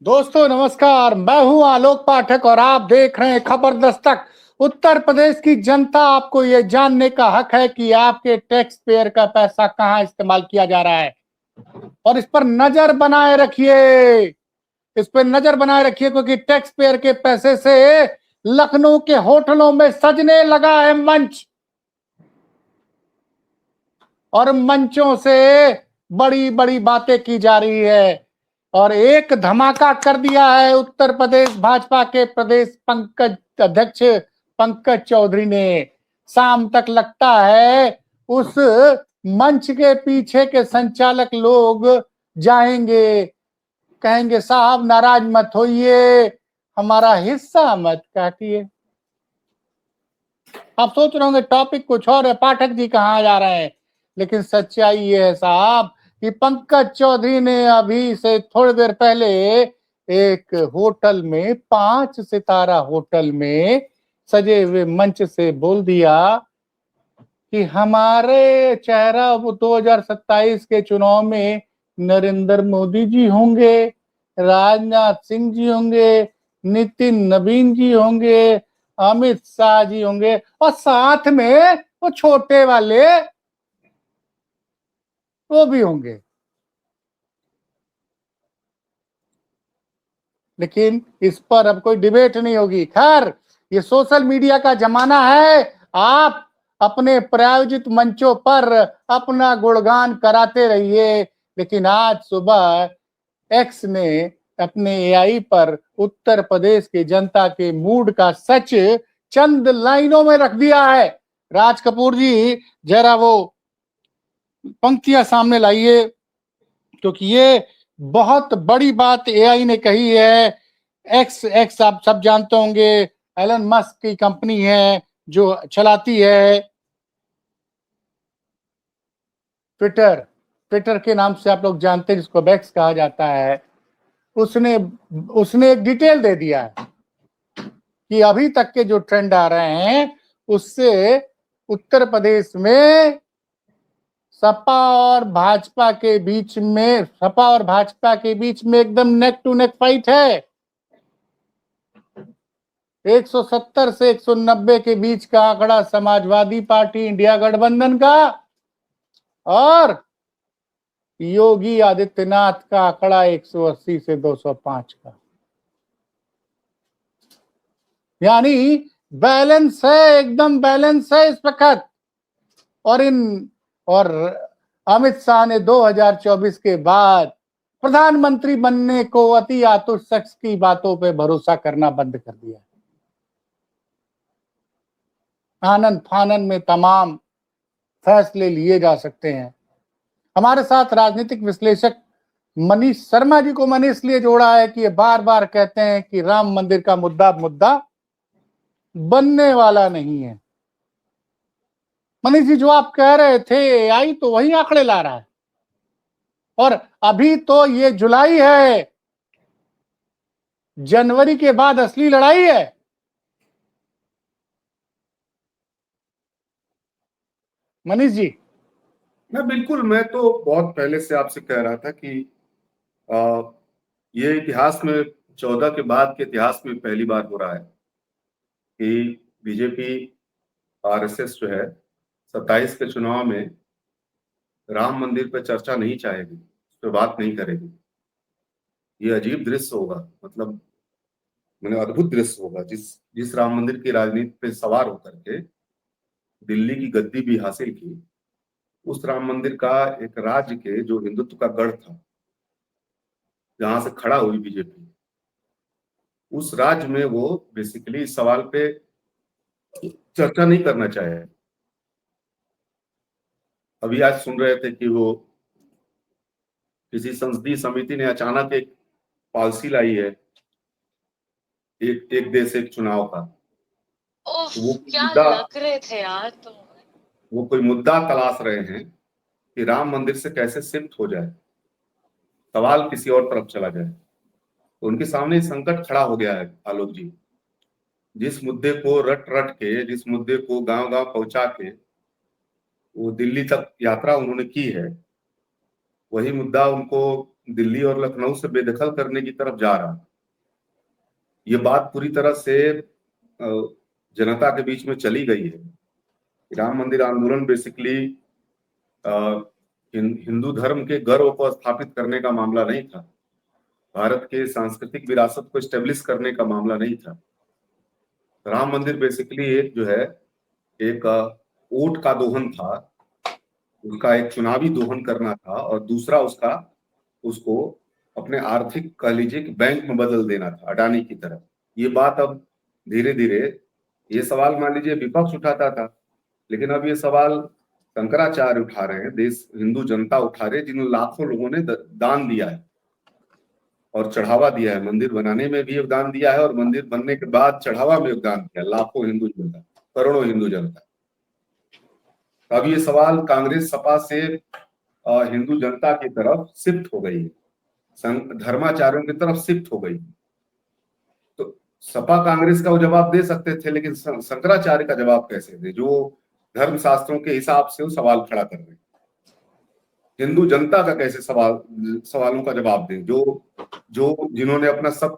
दोस्तों नमस्कार, मैं हूं आलोक पाठक और आप देख रहे हैं खबर दस्तक। उत्तर प्रदेश की जनता, आपको यह जानने का हक है कि आपके टैक्स पेयर का पैसा कहां इस्तेमाल किया जा रहा है और इस पर नजर बनाए रखिए। इस पर नजर बनाए रखिए क्योंकि टैक्स पेयर के पैसे से लखनऊ के होटलों में सजने लगा है मंच और मंचों से बड़ी बड़ी बातें की जा रही है और एक धमाका कर दिया है उत्तर प्रदेश भाजपा के प्रदेश पंकज अध्यक्ष पंकज चौधरी ने। शाम तक लगता है उस मंच के पीछे के संचालक लोग जाएंगे, कहेंगे साहब नाराज मत होइए, हमारा हिस्सा मत काटिए। आप सोच रहे होंगे टॉपिक कुछ और है, पाठक जी कहाँ जा रहे हैं, लेकिन सच्चाई ये है साहब कि पंकज चौधरी ने अभी से थोड़ी देर पहले एक होटल में, 5 सितारा होटल में सजे हुए मंच से बोल दिया कि हमारे चेहरा 2027 के चुनाव में नरेंद्र मोदी जी होंगे, राजनाथ सिंह जी होंगे, नितिन नवीन जी होंगे, अमित शाह जी होंगे और साथ में वो छोटे वाले वो भी होंगे। लेकिन इस पर अब कोई डिबेट नहीं होगी। खैर, ये सोशल मीडिया का जमाना है, आप अपने प्रायोजित मंचों पर अपना गुणगान कराते रहिए। लेकिन आज सुबह एक्स ने अपने एआई पर उत्तर प्रदेश की जनता के मूड का सच चंद लाइनों में रख दिया है। राज कपूर जी, जरा वो पंक्तियां सामने लाइए क्योंकि ये बहुत बड़ी बात एआई ने कही है। एक्स एक्स आप सब जानते होंगे, एलन मस्क की कंपनी है जो चलाती है ट्विटर। ट्विटर के नाम से आप लोग जानते हैं, जिसको बेक्स कहा जाता है। उसने उसने एक डिटेल दे दिया है कि अभी तक के जो ट्रेंड आ रहे हैं उससे उत्तर प्रदेश में सपा और भाजपा के बीच में एकदम नेक टू नेक फाइट है। 170 से 190 के बीच का आंकड़ा समाजवादी पार्टी इंडिया गठबंधन का और योगी आदित्यनाथ का आंकड़ा 180 से 205 का। यानी बैलेंस है, एकदम बैलेंस है इस वक्त। और अमित शाह ने 2024 के बाद प्रधानमंत्री बनने को अति आतुर शख्स की बातों पे भरोसा करना बंद कर दिया। आनन फानन में तमाम फैसले लिए जा सकते हैं। हमारे साथ राजनीतिक विश्लेषक मनीष शर्मा जी को मैंने इसलिए जोड़ा है कि ये बार बार कहते हैं कि राम मंदिर का मुद्दा बनने वाला नहीं है। मनीष जी, जो आप कह रहे थे एआई तो वही आंकड़े ला रहा है और अभी तो ये जुलाई है, जनवरी के बाद असली लड़ाई है। मनीष जी। बिल्कुल, मैं तो बहुत पहले से आपसे कह रहा था कि आ, ये इतिहास में 14 के बाद के इतिहास में पहली बार हो रहा है कि बीजेपी आरएसएस जो है 27 के चुनाव में राम मंदिर पर चर्चा नहीं चाहेगी, उस पर बात नहीं करेगी। ये अजीब दृश्य होगा, मतलब मैंने अद्भुत दृश्य होगा। जिस जिस राम मंदिर की राजनीति पे सवार होकर के दिल्ली की गद्दी भी हासिल की, उस राम मंदिर का एक राज्य के जो हिंदुत्व का गढ़ था, जहां से खड़ा हुई बीजेपी, उस राज्य में वो बेसिकली इस सवाल पे चर्चा नहीं करना चाहे। अभी आज सुन रहे थे कि वो किसी संसदीय समिति ने अचानक एक पॉलिसी लाई है, एक देश एक चुनाव का। तो वो क्या मुद्दा, लग रहे थे यार तो वो कोई मुद्दा तलाश रहे हैं कि राम मंदिर से कैसे शिफ्ट हो जाए, सवाल किसी और तरफ चला जाए। तो उनके सामने संकट खड़ा हो गया है आलोक जी। जिस मुद्दे को रट रट के, जिस मुद्दे को गांव गांव पहुंचा के वो दिल्ली तक यात्रा उन्होंने की है, वही मुद्दा उनको दिल्ली और लखनऊ से बेदखल करने की तरफ जा रहा है। ये बात पूरी तरह से जनता के बीच में चली गई है। राम मंदिर आंदोलन बेसिकली हिंदू धर्म के गर्व को स्थापित करने का मामला नहीं था, भारत के सांस्कृतिक विरासत को स्टेब्लिश करने का मामला नहीं था। राम मंदिर बेसिकली एक जो है एक वोट का दोहन था, उसका एक चुनावी दोहन करना था, और दूसरा उसको अपने आर्थिक कह लीजिए कि बैंक में बदल देना था अडानी की तरह। ये बात अब धीरे धीरे, ये सवाल मान लीजिए विपक्ष उठाता था, लेकिन अब ये सवाल शंकराचार्य उठा रहे हैं, देश हिंदू जनता उठा रहे, जिन लाखों लोगों ने दान दिया है और चढ़ावा दिया है, मंदिर बनाने में भी योगदान दिया है और मंदिर बनने के बाद चढ़ावा में योगदान दिया, लाखों हिंदू जनता, करोड़ों हिंदू जनता। अब ये सवाल कांग्रेस सपा से हिंदू जनता की तरफ शिफ्ट हो गई है, धर्माचार्यों की तरफ शिफ्ट हो गई। तो सपा कांग्रेस का वो जवाब दे सकते थे, लेकिन शंकराचार्य का जवाब कैसे दे, जो धर्म शास्त्रों के हिसाब से वो सवाल खड़ा कर रहे हैं। हिंदू जनता का कैसे सवालों का जवाब दें, जो जिन्होंने अपना सब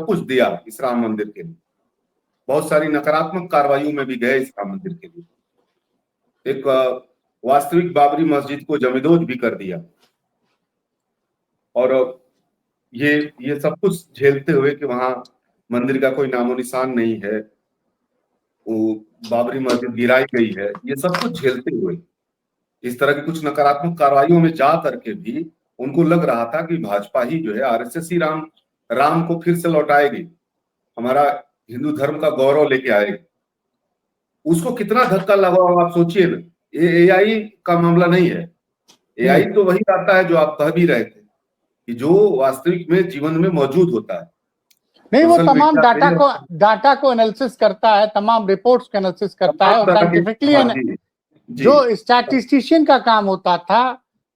कुछ दिया इस राम मंदिर के लिए, बहुत सारी नकारात्मक कार्रवाइयों में भी गए इस राम मंदिर के लिए, एक वास्तविक बाबरी मस्जिद को जमींदोज भी कर दिया, और ये सब कुछ झेलते हुए कि वहां मंदिर का कोई नामो निशान नहीं है, वो बाबरी मस्जिद गिराई गई है, ये सब कुछ झेलते हुए इस तरह की कुछ नकारात्मक कार्रवाइयों में जा करके भी उनको लग रहा था कि भाजपा ही जो है, आरएसएस ही राम को फिर से लौटाएगी, हमारा हिंदू धर्म का गौरव लेके आएगी। उसको कितना धक्का लगा आप सोचिए ना। ये एआई का मामला नहीं है, एआई तो वही आता है जो आप कह भी रहे थे कि जो वास्तविक में जीवन में मौजूद होता है। नहीं, वो तमाम डाटा को एनालिसिस करता है, तमाम रिपोर्ट्स को एनालिसिस करता है, और साइंटिफिकली जो स्टैटिस्टिशियन का काम होता था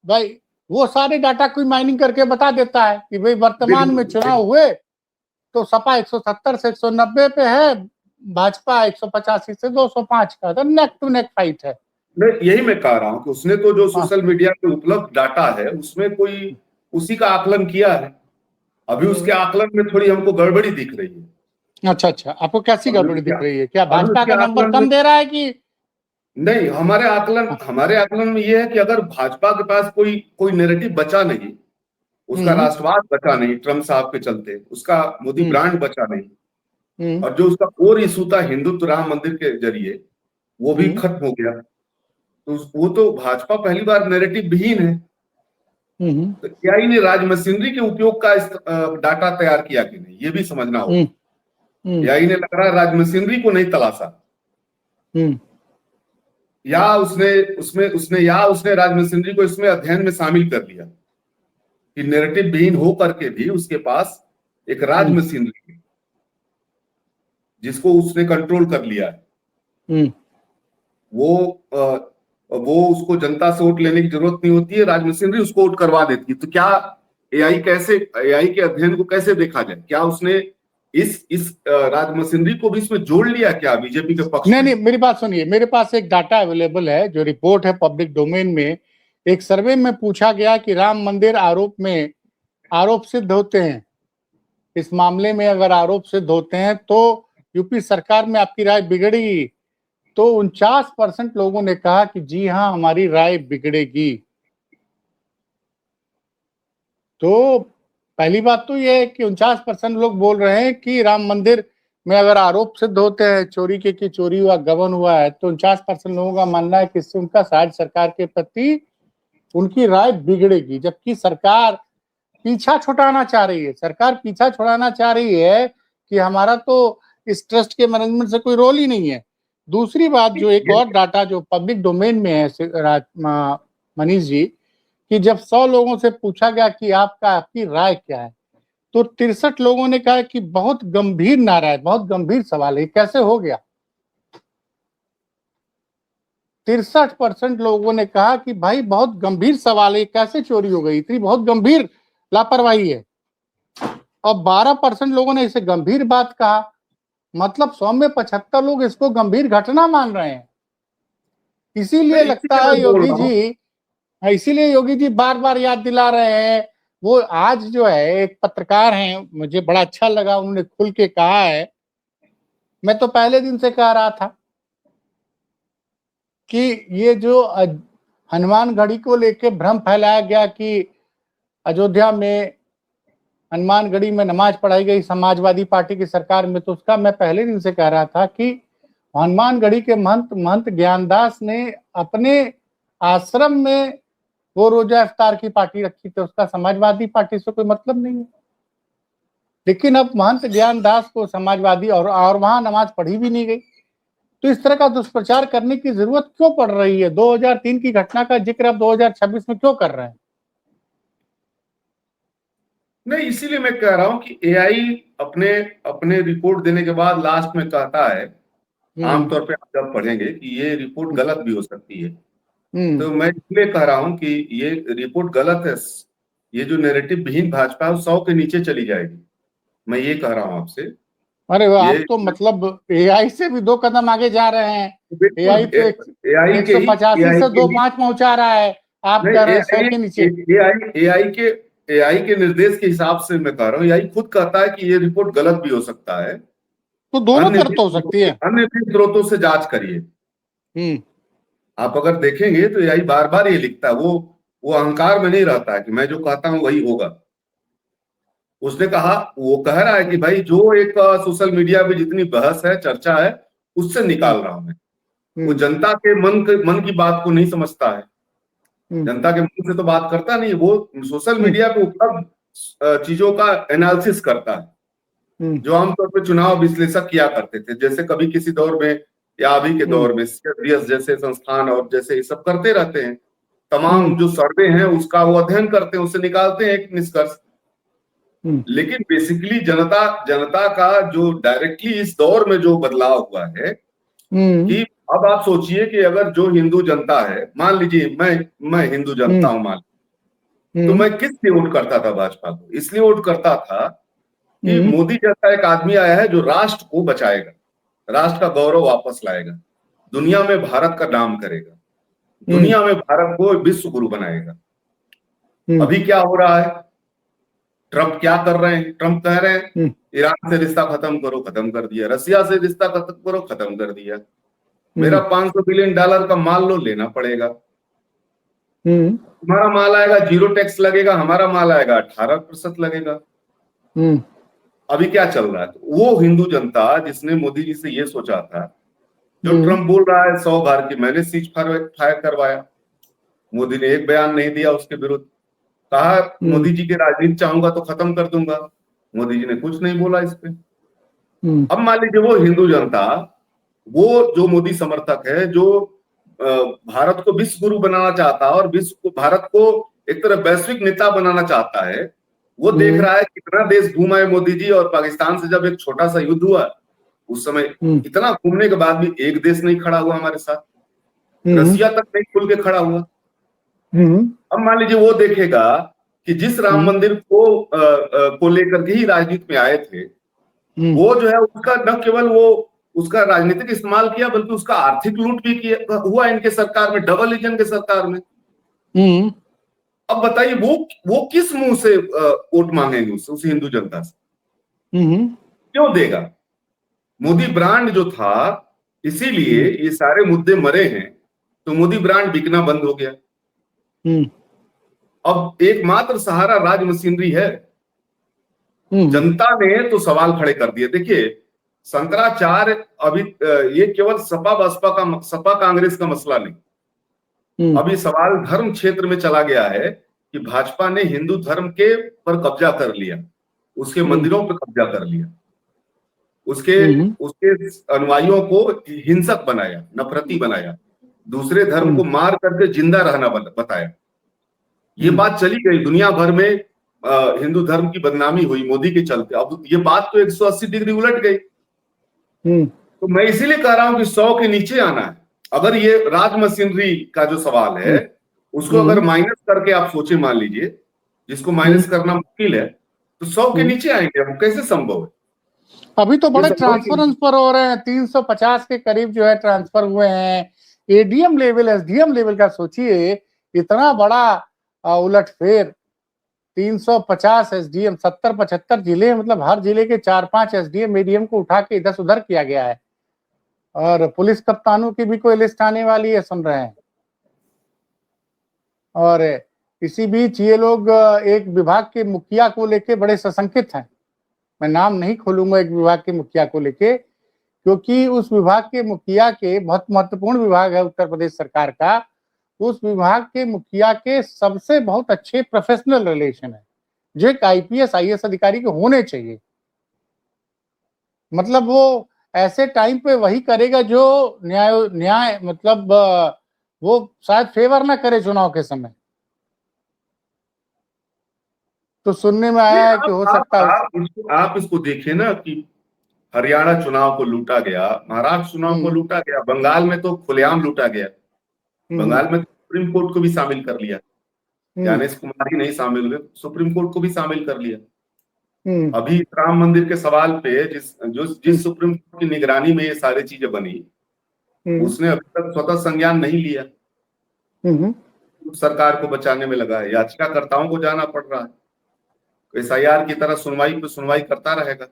भाई, वो सारे डाटा को माइनिंग करके बता देता है कि भाई वर्तमान में चुनाव हुए तो सपा 170 से 190 पे है, भाजपा 185 से 205 का, तो नेक टू नेक फाइट है। यही मैं कह रहा हूँ कि उसने तो जो सोशल मीडिया पे उपलब्ध डाटा है उसमें कोई उसी का आकलन किया है, अभी उसके आकलन में थोड़ी हमको गड़बड़ी दिख रही है। अच्छा, आपको कैसी गड़बड़ी दिख रही है? क्या भाजपा का नंबर कम दे रहा है कि नहीं? हमारे आकलन में ये है कि अगर भाजपा के पास कोई नैरेटिव बचा नहीं, उसका राष्ट्रवाद बचा नहीं ट्रम्प साहब के चलते, उसका मोदी ब्रांड बचा नहीं, और जो उसका कोर इशू था हिंदुत्व राम मंदिर के जरिए, वो भी खत्म हो गया, तो वो तो भाजपा पहली बार नैरेटिव विहीन है। तो एआई ने राज मशीनरी के उपयोग का डाटा तैयार किया कि नहीं, ये भी समझना होगा। एआई ने लग रहा है राज मशीनरी को नहीं तलाशा, या उसने राज मशीनरी को इसमें अध्ययन में शामिल कर लिया कि नैरेटिव विहीन हो करके भी उसके पास एक राज मशीनरी है जिसको उसने कंट्रोल कर लिया है। वो उसको जनता से वोट लेने की जरूरत नहीं होती है, राज मशीनरी उसको वोट करवा देती है। तो क्या एआई के अध्ययन को कैसे देखा जाए? क्या उसने इस राज मशीनरी को भी इसमें जोड़ लिया क्या बीजेपी के पक्ष में? नहीं, मेरी बात सुनिए, मेरे पास एक डाटा अवेलेबल है, जो रिपोर्ट है पब्लिक डोमेन में। एक सर्वे में पूछा गया कि राम मंदिर आरोप सिद्ध होते हैं, इस मामले में अगर आरोप सिद्ध होते हैं तो यूपी सरकार में आपकी राय बिगड़ेगी। तो 49% लोगों ने कहा कि जी हाँ, हमारी राय बिगड़ेगी। तो पहली बात तो यह है कि 49% लोग बोल रहे हैं कि राम मंदिर में अगर आरोप सिद्ध होते हैं चोरी की चोरी हुआ, गबन हुआ है, तो 49% लोगों का मानना है कि इससे उनका राज्य सरकार के प्रति उनकी राय बिगड़ेगी। जबकि सरकार पीछा छुड़ाना चाह रही है, कि हमारा तो इस ट्रस्ट के मैनेजमेंट से कोई रोल ही नहीं है। दूसरी बात, जो एक और डाटा जो पब्लिक डोमेन में है मनीष जी, कि जब 100 लोगों से पूछा गया कि आपकी राय क्या है, तो 63 लोगों ने कहा कि बहुत गंभीर नारा है, बहुत गंभीर सवाल है। कैसे हो गया? 63% लोगों ने कहा कि भाई बहुत गंभीर सवाल है, कैसे चोरी हो गई, इतनी बहुत गंभीर लापरवाही है। और 12% लोगों ने इसे गंभीर बात कहा। मतलब 100 में 75 लोग इसको गंभीर घटना मान रहे हैं। इसीलिए लगता है योगी जी बार बार याद दिला रहे हैं वो आज जो है एक पत्रकार हैं, मुझे बड़ा अच्छा लगा, उन्होंने खुल के कहा है, मैं तो पहले दिन से कह रहा था कि ये जो हनुमानगढ़ी को लेके भ्रम फैलाया गया कि अयोध्या में हनुमानगढ़ी में नमाज पढ़ाई गई समाजवादी पार्टी की सरकार में, तो उसका मैं पहले दिन से कह रहा था कि हनुमानगढ़ी के महंत ज्ञानदास ने अपने आश्रम में वो रोजा इफ्तार की पार्टी रखी थी, उसका समाजवादी पार्टी से कोई मतलब नहीं है। लेकिन अब महंत ज्ञानदास को समाजवादी और वहां नमाज पढ़ी भी नहीं गई, तो इस तरह का दुष्प्रचार करने की जरूरत क्यों पड़ रही है? 2003 की घटना का जिक्र अब 2026 में क्यों कर रहे हैं? नहीं, इसीलिए मैं कह रहा हूं कि एआई अपने अपने रिपोर्ट देने के बाद लास्ट में कहता है, आमतौर पे आप जब पढ़ेंगे कि ये रिपोर्ट गलत भी हो सकती है, तो मैं इसलिए कह रहा हूं कि ये रिपोर्ट गलत है, ये जो नैरेटिव विहीन भाजपा है वो 100 के नीचे चली जाएगी, मैं ये कह रहा हूं आपसे। अरे वाह, आप तो मतलब एआई से भी 2 कदम आगे जा रहे हैं। एआई तो एआई के 185 से 2.5 पहुंचा रहा है, आप कह रहे हैं 100 के नीचे। एआई के निर्देश के हिसाब से मैं कह रहा हूँ, एआई खुद कहता है कि ये रिपोर्ट गलत भी हो सकता है, तो दोनों तरफ तो हो सकती है। अन्य स्रोतों से जांच करिए। आप अगर देखेंगे तो एआई बार बार ये लिखता है, वो अहंकार में नहीं रहता है कि मैं जो कहता हूं वही होगा। उसने कहा, वो कह रहा है कि भाई जो एक सोशल मीडिया पे जितनी बहस है, चर्चा है, उससे निकाल रहा हूं मैं। वो जनता के मन की बात को नहीं समझता है, जनता के मन से तो बात करता नहीं, वो सोशल मीडिया पे उपलब्ध चीजों का एनालिसिस करता है, जो आमतौर पर चुनाव विश्लेषक किया करते थे, जैसे कभी किसी दौर में या अभी के दौर में जैसे संस्थान और जैसे ये सब करते रहते हैं। तमाम जो सर्वे हैं उसका वो अध्ययन करते हैं, उससे निकालते हैं एक निष्कर्ष। लेकिन बेसिकली जनता का जो डायरेक्टली इस दौर में जो बदलाव हुआ है कि अब आप सोचिए कि अगर जो हिंदू जनता है, मान लीजिए मैं हिंदू जनता हूं, मान तो मैं किस लिए वोट करता था भाजपा को? इसलिए वोट करता था कि मोदी जैसा एक आदमी आया है जो राष्ट्र को बचाएगा, राष्ट्र का गौरव वापस लाएगा, दुनिया में भारत का नाम करेगा, दुनिया में भारत को विश्व गुरु बनाएगा। अभी क्या हो रहा है? ट्रंप क्या कर रहे हैं? ट्रंप कह रहे हैं ईरान से रिश्ता खत्म करो, खत्म कर दिया। रसिया से रिश्ता खत्म करो, खत्म कर दिया। मेरा $500 बिलियन का माल लो, लेना पड़ेगा। तुम्हारा माल आएगा 0 टैक्स लगेगा, हमारा माल आएगा 18% लगेगा। अभी क्या चल रहा है? तो वो हिंदू जनता जिसने मोदी जी से ये सोचा था, जो ट्रंप बोल रहा है 100 बार की मैंने सीज फायर करवाया, मोदी ने एक बयान नहीं दिया उसके विरुद्ध। कहा मोदी जी की राजनीति चाहूंगा तो खत्म कर दूंगा, मोदी जी ने कुछ नहीं बोला इस पे। अब मान लीजिए वो हिंदू जनता, वो जो मोदी समर्थक है, जो भारत को विश्व गुरु बनाना चाहता है और भारत को एक तरह वैश्विक नेता बनाना चाहता है, वो देख रहा है कितना देश घूमा है मोदी जी, और पाकिस्तान से जब एक छोटा सा युद्ध हुआ उस समय इतना घूमने के बाद भी एक देश नहीं खड़ा हुआ हमारे साथ, रसिया तक नहीं खुल के खड़ा हुआ। अब मान लीजिए वो देखेगा कि जिस राम मंदिर को लेकर के ही राजनीति में आए थे, वो जो है उसका न केवल वो उसका राजनीतिक इस्तेमाल किया, बल्कि उसका आर्थिक लूट भी किया हुआ इनके सरकार में, डबल इंजन के सरकार में। अब बताइए वो किस मुंह से वोट मांगेंगे उस हिंदू जनता से? क्यों देगा? मोदी ब्रांड जो था, इसीलिए ये सारे मुद्दे मरे हैं, तो मोदी ब्रांड बिकना बंद हो गया। अब एकमात्र सहारा राज मशीनरी है। जनता ने तो सवाल खड़े कर दिए। देखिए, शंकराचार्य अभी ये केवल सपा कांग्रेस का मसला नहीं, अभी सवाल धर्म क्षेत्र में चला गया है कि भाजपा ने हिंदू धर्म के पर कब्जा कर लिया, उसके मंदिरों पर कब्जा कर लिया, उसके अनुयायियों को हिंसक बनाया, नफरती बनाया, दूसरे धर्म को मार करके जिंदा रहना बताया। ये बात चली गई दुनिया भर में, हिंदू धर्म की बदनामी हुई मोदी के चलते। अब ये बात तो 180 डिग्री उलट गई। तो मैं इसीलिए कह रहा हूं कि 100 के नीचे आना है। अगर ये राज मशीनरी का जो सवाल है उसको अगर माइनस करके आप सोचे, मान लीजिए जिसको माइनस करना मुश्किल है, तो 100 के नीचे आएंगे। अब कैसे संभव है? अभी तो बड़े ट्रांसफर पर हो रहे हैं, 350 के करीब जो है ट्रांसफर हुए हैं। एडीएम लेवल, एसडीएम लेवल का सोचिए, इतना बड़ा उलटफेर 350 एसडीएम, 70-75 जिले, मतलब हर जिले के 4-5 एसडीएम एडीएम को उठा के इधर उधर किया गया है। और पुलिस कप्तानों की भी कोई लिस्ट आने वाली है, सुन रहे हैं। और इसी बीच ये लोग एक विभाग के मुखिया को लेके बड़े सशंकित हैं। मैं नाम नहीं खोलूंगा एक विभाग के मुखिया को लेके, क्योंकि उस विभाग के मुखिया के, बहुत महत्वपूर्ण विभाग है उत्तर प्रदेश सरकार का, उस विभाग के मुखिया के सबसे बहुत अच्छे प्रोफेशनल रिलेशन है, जो एक आईपीएस आईएएस अधिकारी के होने चाहिए। मतलब वो ऐसे टाइम पे वही करेगा जो न्याय मतलब वो शायद फेवर ना करे चुनाव के समय। तो सुनने में आया है कि हो सकता है आप इसको देखिए ना कि हरियाणा चुनाव को लूटा गया, महाराष्ट्र चुनाव को लूटा गया, बंगाल में तो खुलेआम लूटा गया। बंगाल में सुप्रीम कोर्ट को भी शामिल कर लिया, ज्ञानेश कुमार ही नहीं शामिल हुए, सुप्रीम कोर्ट को भी शामिल कर लिया। अभी राम मंदिर के सवाल पे जिस सुप्रीम कोर्ट की निगरानी में ये सारी चीजें बनी, उसने अभी तक स्वतः संज्ञान नहीं लिया। सरकार को बचाने में लगा है, याचिकाकर्ताओं को जाना पड़ रहा है, एसआईआर की तरह सुनवाई पे सुनवाई करता रहेगा।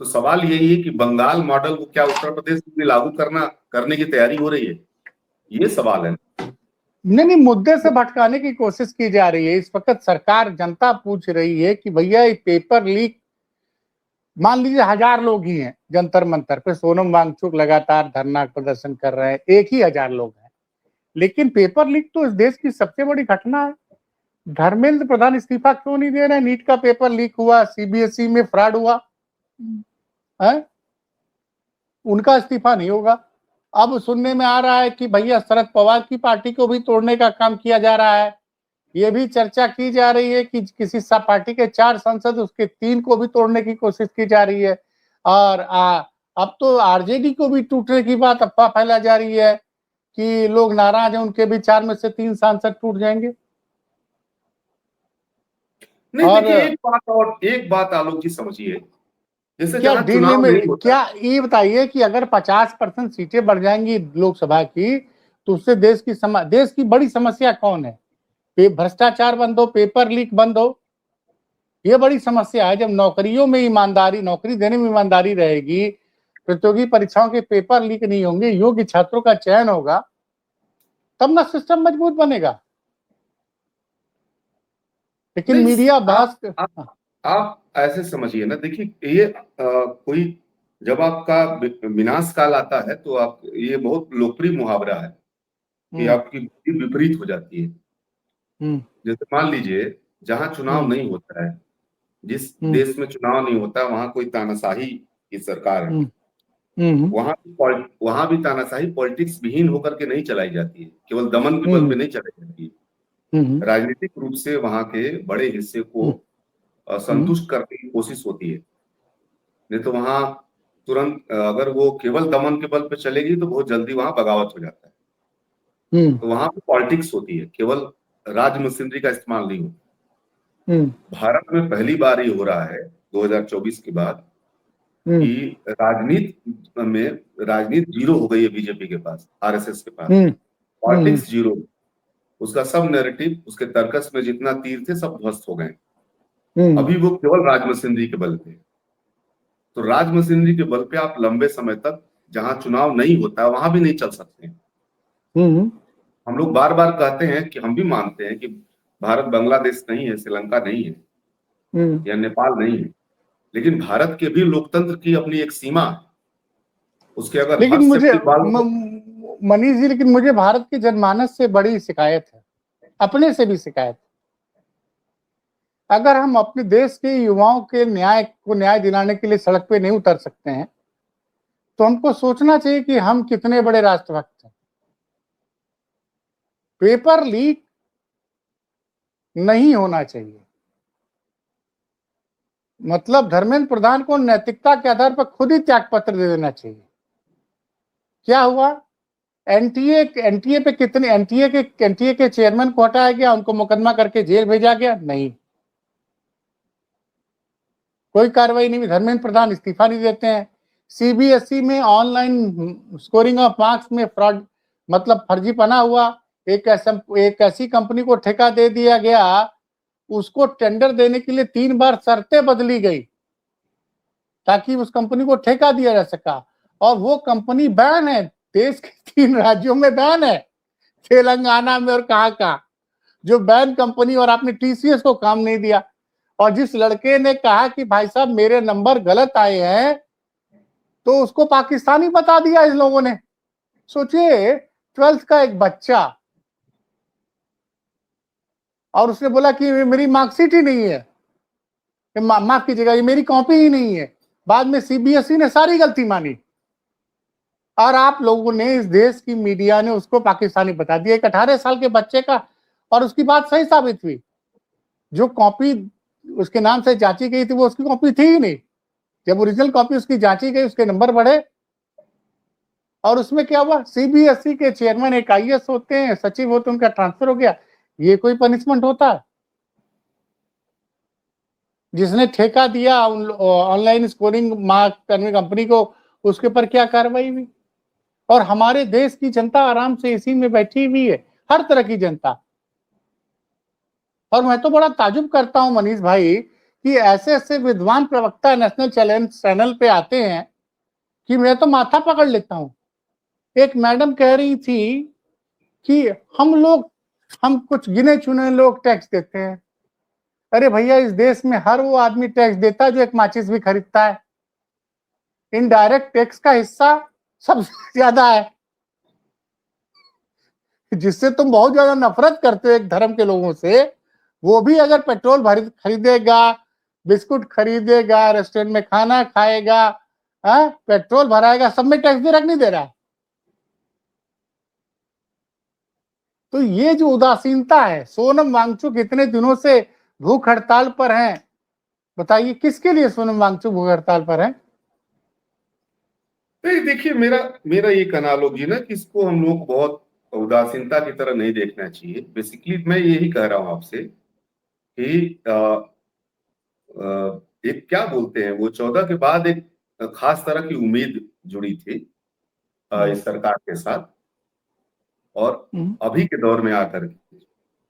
तो सवाल यही है कि बंगाल मॉडल को क्या उत्तर प्रदेश में लागू करने की तैयारी हो रही है, ये सवाल है। नहीं, मुद्दे से भटकाने की कोशिश की जा रही है इस वक्त। सरकार, जनता पूछ रही है कि भैया ये पेपर लीक, मान लीजिए 1000 लोग ही हैं जंतर मंतर पे, सोनम वांगचुक लगातार धरना प्रदर्शन कर रहे हैं, 1000 लोग हैं, लेकिन पेपर लीक तो इस देश की सबसे बड़ी घटना है। धर्मेंद्र प्रधान इस्तीफा क्यों नहीं दे रहे? नीट का पेपर लीक हुआ, सीबीएसई में फ्रॉड हुआ है, उनका इस्तीफा नहीं होगा। अब सुनने में आ रहा है कि भैया शरद पवार की पार्टी को भी तोड़ने का काम किया जा रहा है। ये भी चर्चा की जा रही है कि किसी पार्टी के 4 सांसद, उसके 3 को भी तोड़ने की कोशिश की जा रही है। और अब तो आरजेडी को भी टूटने की बात अफवाह फैला जा रही है कि लोग नाराज हैं, उनके भी 4 में से 3 सांसद टूट जाएंगे। नहीं, देखिए एक बात आलोक जी समझिए, जैसे क्या दिल्ली में क्या ये बताइए कि अगर 50% सीटें बढ़ जाएंगी लोकसभा की, तो उससे देश की बड़ी समस्या कौन है? भ्रष्टाचार बंद हो, पेपर लीक बंद हो, ये बड़ी समस्या है। जब नौकरियों में ईमानदारी, नौकरी देने में ईमानदारी रहेगी, प्रतियोगी परीक्षाओं के पेपर लीक नहीं होंगे, योग्य छात्रों का चयन होगा, तब ना सिस्टम मजबूत बनेगा। लेकिन मीडिया बहस, आप ऐसे समझिए ना, देखिए ये कोई जब आपका विनाश काल आता है तो आप, ये बहुत लोकप्रिय मुहावरा है कि आपकी बुद्धि विपरीत हो जाती है। जैसे मान लीजिए जहां चुनाव नहीं होता है, जिस देश में चुनाव नहीं होता, वहां कोई तानाशाही की सरकार है, वहां भी तानाशाही पॉलिटिक्स विहीन होकर के नहीं चलाई जाती है, केवल दमन के बल पे नहीं चलाई जाती है। राजनीतिक रूप से वहां के बड़े हिस्से को संतुष्ट करने की कोशिश होती है। नहीं तो वहां तुरंत अगर वो केवल दमन के बल पे चलेगी तो बहुत जल्दी वहां बगावत हो जाता है। तो वहां पे पॉलिटिक्स होती है, केवल राज मशीनरी का इस्तेमाल नहीं होता। भारत में पहली बार ये हो रहा है 2024 के बाद कि राजनीति जीरो हो गई है बीजेपी के पास, आरएसएस के पास, पॉलिटिक्स जीरो। उसका सब नैरेटिव, उसके तर्कस में जितना तीर थे सब ध्वस्त हो गए। अभी वो केवल राज मशीनरी के बल पे। तो राज मशीनरी के बल पे आप लंबे समय तक, जहां चुनाव नहीं होता है वहां भी नहीं चल सकते। हम लोग बार बार कहते हैं कि हम भी मानते हैं कि भारत बांग्लादेश नहीं है, श्रीलंका नहीं है, या नेपाल नहीं है, लेकिन भारत के भी लोकतंत्र की अपनी एक सीमा है। उसके अगर लेकिन मुझे मनीष जी, लेकिन मुझे भारत के जनमानस से बड़ी शिकायत है, अपने से भी शिकायत। अगर हम अपने देश के युवाओं के न्याय दिलाने के लिए सड़क पे नहीं उतर सकते हैं, तो हमको सोचना चाहिए कि हम कितने बड़े राष्ट्रभक्त हैं। पेपर लीक नहीं होना चाहिए, मतलब धर्मेंद्र प्रधान को नैतिकता के आधार पर खुद ही त्यागपत्र दे देना चाहिए। क्या हुआ? एनटीए पे कितने एनटीए के चेयरमैन को हटाया गया, उनको मुकदमा करके जेल भेजा गया? नहीं, कोई कार्रवाई नहीं। धर्मेंद्र प्रधान इस्तीफा नहीं देते हैं। सीबीएसई में ऑनलाइन स्कोरिंग ऑफ मार्क्स में फ्रॉड, मतलब फर्जीपना हुआ। एक ऐसी कंपनी को ठेका दे दिया गया उसको टेंडर देने के लिए 3 बार शर्तें बदली गई ताकि उस कंपनी को ठेका दिया जा सका, और वो कंपनी बैन है, देश के 3 राज्यों में बैन है, तेलंगाना में और कहां, जो बैन कंपनी, और आपने टीसीएस को काम नहीं दिया। और जिस लड़के ने कहा कि भाई साहब मेरे नंबर गलत आए हैं, तो उसको पाकिस्तानी बता दिया इस लोगों ने। सोचिए 12th का एक बच्चा, और उसने बोला कि मेरी मार्कशीट ही नहीं है, माफ कीजिएगा ये मेरी कॉपी ही नहीं है। बाद में सीबीएसई ने सारी गलती मानी, और आप लोगों ने, इस देश की मीडिया ने उसको पाकिस्तानी बता दिया, एक 18 साल के बच्चे का। और उसकी बात सही साबित हुई, जो कॉपी उसके नाम से जांची गई थी वो उसकी कॉपी थी ही नहीं। जब ओरिजिनल कॉपी उसकी जांची गई, उसके नंबर बढ़े, और उसमें क्या हुआ, सीबीएसई के चेयरमैन एक आईएएस होते हैं, सचिव होते हैं, उनका ट्रांसफर हो गया। ये कोई पनिशमेंट होता है? जिसने ठेका दिया ऑनलाइन स्कोरिंग मार्क करने कंपनी को, उसके ऊपर क्या कार्रवाई हुई? और हमारे देश की जनता आराम से एसी में बैठी हुई है, हर तरह की जनता। और मैं तो बड़ा ताजुब करता हूं मनीष भाई कि ऐसे ऐसे विद्वान प्रवक्ता नेशनल चैनल पे आते हैं कि मैं तो माथा पकड़ लेता हूं। एक मैडम कह रही थी कि हम कुछ गिने चुने लोग टैक्स देते हैं। अरे भैया, इस देश में हर वो आदमी टैक्स देता है जो एक माचिस भी खरीदता है। इनडायरेक्ट टैक्स का हिस्सा सबसे ज्यादा है, जिससे तुम बहुत ज्यादा नफरत करते हो एक धर्म के लोगों से। वो भी अगर पेट्रोल खरीदेगा, बिस्कुट खरीदेगा, रेस्टोरेंट में खाना खाएगा, पेट्रोल भराएगा, सब में टैक्स दे रहा नहीं दे रहा? तो ये जो उदासीनता है, सोनम वांगचुक इतने दिनों से भूख हड़ताल पर हैं, बताइए किसके लिए सोनम वांगचुक भूख हड़ताल पर है? नहीं, देखिए, मेरा ये एनालॉजी ना कि इसको हम लोग बहुत उदासीनता की तरह नहीं देखना चाहिए। बेसिकली मैं यही कह रहा हूं आपसे कि एक क्या बोलते हैं, वो 14 के बाद एक खास तरह की उम्मीद जुड़ी थी इस सरकार के साथ, और अभी के दौर में आकर के,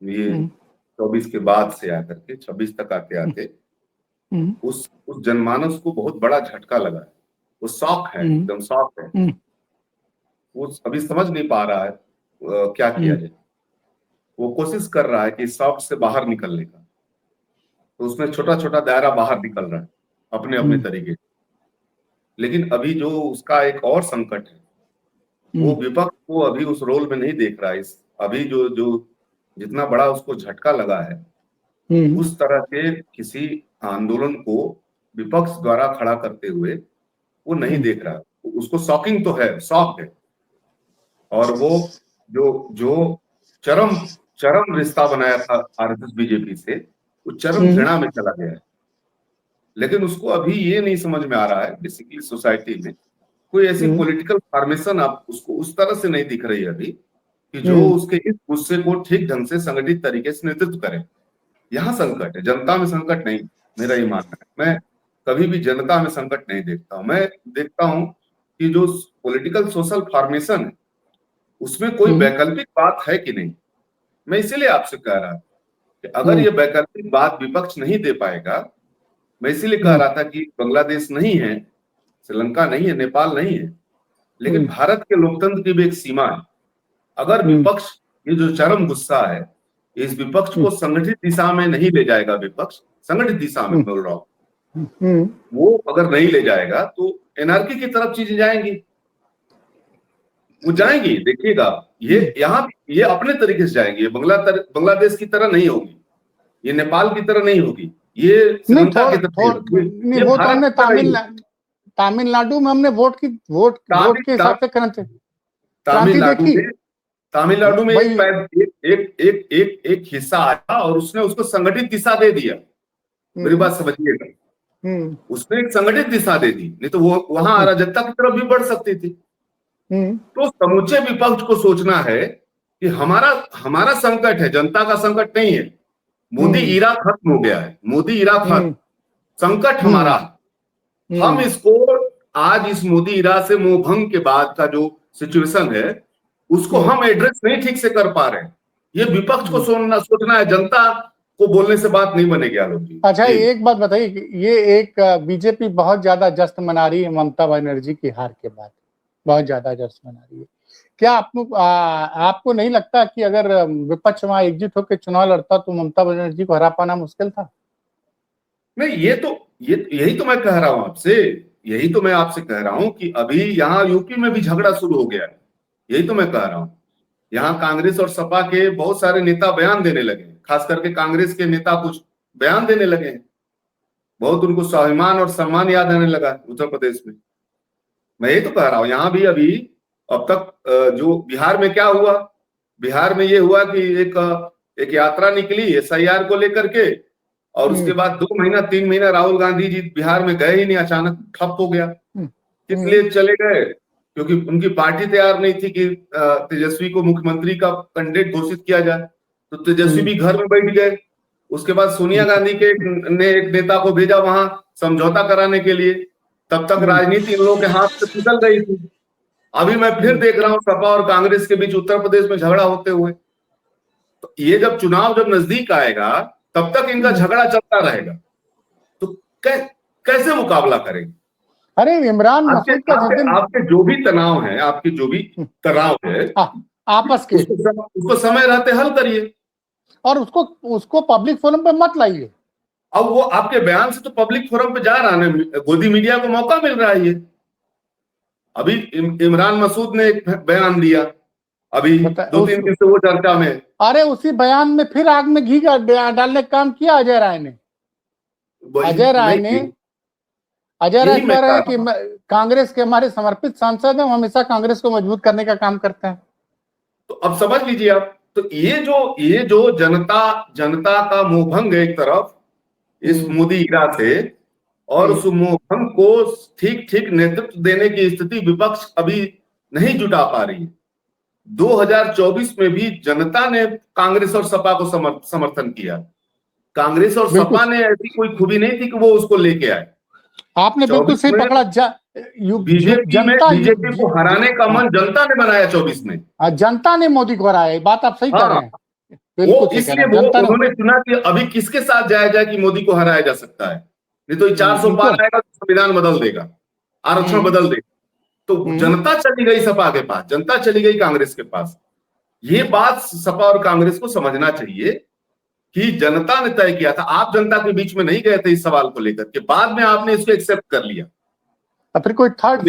ये 24 के बाद से आकर के 26 तक आते आते उस जनमानस को बहुत बड़ा झटका लगा है। वो शॉक है, एकदम शॉक है। वो अभी समझ नहीं पा रहा है क्या किया जाए। वो कोशिश कर रहा है कि शॉक से बाहर निकलने का, तो उसमें छोटा छोटा दायरा बाहर निकल रहा है अपने अपने तरीके से। लेकिन अभी जो उसका एक और संकट है, वो विपक्ष को अभी उस रोल में नहीं देख रहा है। अभी जो जो जितना बड़ा उसको झटका लगा है, उस तरह के किसी आंदोलन को विपक्ष द्वारा खड़ा करते हुए वो नहीं देख रहा। उसको शॉकिंग तो है, शॉक है, और वो जो जो चरम रिश्ता बनाया था आरएसएस बीजेपी से, वो चरम घृणा में चला गया है। लेकिन उसको अभी ये नहीं समझ में आ रहा है, बेसिकली सोसाइटी में कोई ऐसी पॉलिटिकल फॉर्मेशन आप उसको उस तरह से नहीं दिख रही है अभी कि जो उसके इस गुस्से को ठीक ढंग से संगठित तरीके से नेतृत्व करे। यहाँ संकट है, जनता में संकट नहीं। मेरा ये मानना है, मैं कभी भी जनता में संकट नहीं देखता हूं। मैं देखता हूं कि जो पॉलिटिकल सोशल फॉर्मेशन है उसमें कोई वैकल्पिक बात है कि नहीं। मैं इसीलिए आपसे कह रहा था कि अगर ये वैकल्पिक बात विपक्ष नहीं दे पाएगा, मैं इसीलिए कह रहा था कि बांग्लादेश नहीं है, श्रीलंका नहीं है, नेपाल नहीं है, लेकिन भारत के लोकतंत्र की भी एक सीमा है। अगर विपक्ष, ये जो चरम गुस्सा है, इस विपक्ष को संगठित दिशा में नहीं ले जाएगा, विपक्ष संगठित दिशा में बोल रहा हूं, वो अगर नहीं ले जाएगा तो एनआरकी की तरफ चीजें जाएंगी, वो जाएंगी। देखिएगा, ये यहाँ ये अपने तरीके से जाएंगी। ये बांग्लादेश की तरह नहीं होगी, ये नेपाल की तरह नहीं होगी, ये श्रीलंका की तरह। वो तो हमने तमिलनाडु में हमने वोट के हिसाब से तमिलनाडु में एक हिस्सा आया और उसने उसको संगठित दिशा दे दिया। मेरी बात समझिएगा, उसने एक संगठित दिशा दे दी, नहीं तो वो वहां अराजकता की तरफ भी बढ़ सकती थी। तो समूचे विपक्ष को सोचना है कि हमारा संकट है, जनता का संकट नहीं है। मोदी ईरा खत्म हो गया है, मोदी ईरा खत्म, संकट हमारा। हम इसको आज इस मोदी ईरा से मोहभंग के बाद का जो सिचुएशन है उसको हम एड्रेस नहीं ठीक से कर पा रहे हैं। ये विपक्ष को सोचना है। जनता को बोलने से बात नहीं बनेगी आलोक जी। अच्छा, एक बात बताइए कि ये एक बीजेपी बहुत ज्यादा जश्न मना रही है ममता बनर्जी की हार के बाद, बहुत ज्यादा जश्न मना रही है। क्या आपको नहीं लगता कि अगर विपक्ष वहां एकजुट होकर चुनाव लड़ता तो ममता बनर्जी को हरा पाना मुश्किल था? नहीं, यही तो मैं कह रहा हूं आपसे, यही तो मैं आपसे कह रहा हूं कि अभी यहाँ यूपी में भी झगड़ा शुरू हो गया है। यही तो मैं कह रहा हूं, यहाँ कांग्रेस और सपा के बहुत सारे नेता बयान देने लगे, खास करके कांग्रेस के नेता कुछ बयान देने लगे हैं। बहुत उनको स्वाभिमान और सम्मान याद आने लगा उत्तर प्रदेश में। मैं यही तो कह रहा हूं, यहाँ भी अभी अब तक जो बिहार में क्या हुआ, बिहार में ये हुआ कि एक यात्रा निकली SIR को लेकर के, और उसके बाद 2 महीना 3 महीना राहुल गांधी जी बिहार में गए ही नहीं, अचानक ठप हो गया। किस लिए चले गए? क्योंकि उनकी पार्टी तैयार नहीं थी कि तेजस्वी को मुख्यमंत्री का कैंडिडेट घोषित किया जाए, तो तेजस्वी भी घर में बैठ गए। उसके बाद सोनिया गांधी ने एक नेता को भेजा वहां समझौता कराने के लिए। तब तक राजनीति इन लोगों के हाथ से फिसल गई थी। अभी मैं फिर देख रहा हूं सपा और कांग्रेस के बीच उत्तर प्रदेश में झगड़ा होते हुए। तो ये जब चुनाव नजदीक आएगा तब तक इनका झगड़ा चलता रहेगा, तो कैसे मुकाबला करेंगे? अरे इमरान मसूद का जिस दिन आपके जो भी तनाव है, आपके जो भी तनाव है आपस के, उसको समय रहते हल करिए, और उसको पब्लिक फोरम पे मत लाइए। अब वो आपके बयान से तो पब्लिक फोरम पे जा रहा है, गोदी मीडिया को मौका मिल रहा है। ये अभी इमरान मसूद ने एक बयान दिया, अभी 2-3 दिन से वो चर्चा में। अरे उसी बयान में फिर आग में घी डालने का काम किया अजय राय ने। अजय राय कह रहे हैं कि कांग्रेस के हमारे समर्पित सांसद हैं, हम हमेशा कांग्रेस को मजबूत करने का काम करते हैं। तो अब समझ लीजिए आप, तो ये जो जनता का मोहभंग है एक तरफ इस मोदी इरा से, और उस मोहभंग को ठीक नेतृत्व देने की स्थिति विपक्ष अभी नहीं जुटा पा रही है। 2024 में भी जनता ने कांग्रेस और सपा को समर्थन किया। कांग्रेस और सपा ने ऐसी कोई खूबी नहीं थी कि वो उसको लेके आए। आपने बिल्कुल सही पकड़ा। बीजेपी को हराने का मन जनता ने बनाया 24 में। जनता ने मोदी को हराया, बात आप सही कह रहे हैं। वो इसलिए उन्होंने चुना कि अभी किसके साथ जाया जाए कि मोदी को हराया जा सकता है। नहीं तो 400 पार आएगा तो संविधान बदल देगा, आरक्षण बदल देगा। तो जनता चली गई सपा के पास, जनता चली गई कांग्रेस के पास। ये बात सपा और कांग्रेस को समझना चाहिए कि जनता ने तय किया था। आप जनता के बीच में नहीं गए थे इस सवाल को लेकर के, बाद में आपने इसको एक्सेप्ट कर लिया। फिर कोई थर्ड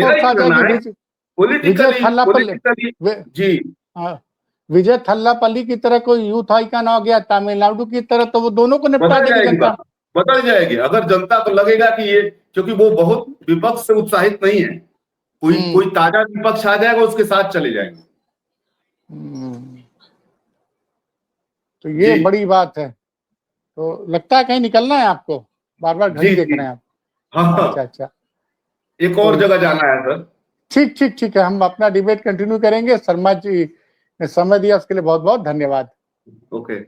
जी विजय थल्लापल्ली की तरह कोई यूथ आइकन हो गया तमिलनाडु की तरह, तो वो दोनों को निपटा देगी जनता। बदल जाएगी अगर जनता को लगेगा कि ये, क्योंकि वो बहुत विपक्ष से उत्साहित नहीं है। कोई ताजा विपक्ष आ जाएगा उसके साथ चले जाएंगे। तो ये बड़ी बात है। तो लगता है कहीं निकलना है आपको, बार बार घड़ी देख रहे हैं आप। हाँ, अच्छा, एक और जगह जाना है सर। ठीक है, हम अपना डिबेट कंटिन्यू करेंगे। शर्मा जी ने समय दिया उसके लिए बहुत बहुत धन्यवाद। ओके।